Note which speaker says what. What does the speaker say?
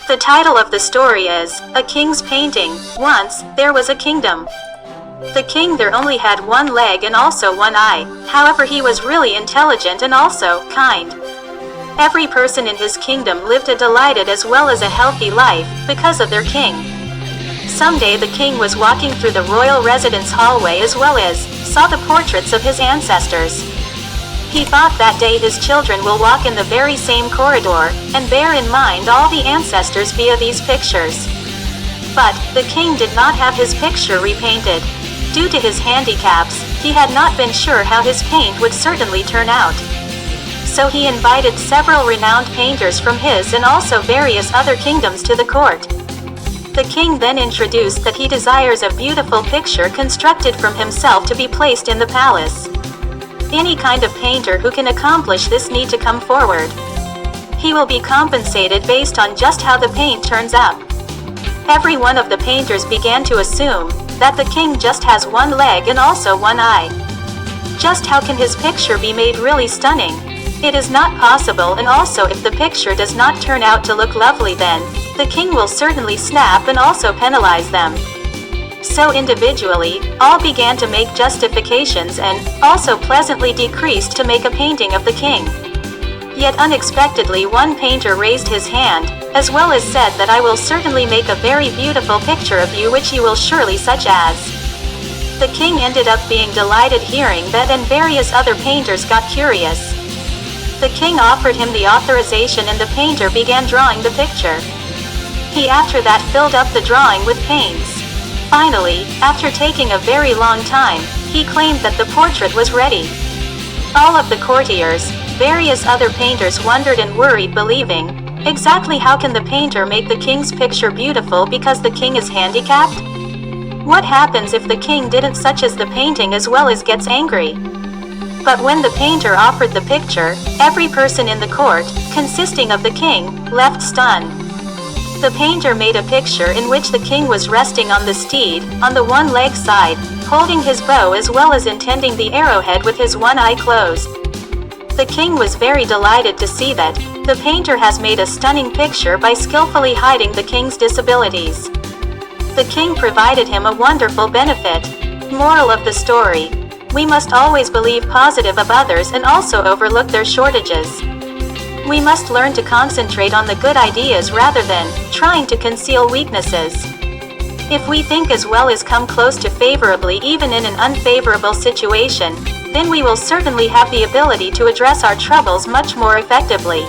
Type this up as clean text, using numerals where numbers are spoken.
Speaker 1: The title of the story is A King's Painting. Once, there was a kingdom. The king there only had one leg and also one eye, however he was really intelligent and also kind. Every person in his kingdom lived a delighted as well as a healthy life, because of their king. Someday the king was walking through the royal residence hallway as well as saw the portraits of his ancestors. He thought that day his children will walk in the very same corridor, and bear in mind all the ancestors via these pictures. But, the king did not have his picture repainted. Due to his handicaps, he had not been sure how his paint would certainly turn out. So he invited several renowned painters from his and also various other kingdoms to the court. The king then introduced that he desires a beautiful picture constructed from himself to be placed in the palace. Any kind of painter who can accomplish this need to come forward. He will be compensated based on just how the paint turns up. Every one of the painters began to assume that the king just has one leg and also one eye. Just how can his picture be made really stunning? It is not possible, and also if the picture does not turn out to look lovely, then the king will certainly snap and also penalize them. So individually, all began to make justifications and also pleasantly decreased to make a painting of the king. Yet unexpectedly one painter raised his hand, as well as said that I will certainly make a very beautiful picture of you which you will surely such as. The king ended up being delighted hearing that, and various other painters got curious. The king offered him the authorization and the painter began drawing the picture. He after that filled up the drawing with paints. Finally, after taking a very long time, he claimed that the portrait was ready. All of the courtiers, various other painters wondered and worried, believing, exactly how can the painter make the king's picture beautiful because the king is handicapped? What happens if the king didn't such as the painting as well as gets angry? But when the painter offered the picture, every person in the court, consisting of the king, left stunned. The painter made a picture in which the king was resting on the steed, on the one leg side, holding his bow as well as intending the arrowhead with his one eye closed. The king was very delighted to see that the painter has made a stunning picture by skillfully hiding the king's disabilities. The king provided him a wonderful benefit. Moral of the story: we must always believe positive of others and also overlook their shortages. We must learn to concentrate on the good ideas rather than trying to conceal weaknesses. If we think as well as come close to favorably even in an unfavorable situation, then we will certainly have the ability to address our troubles much more effectively.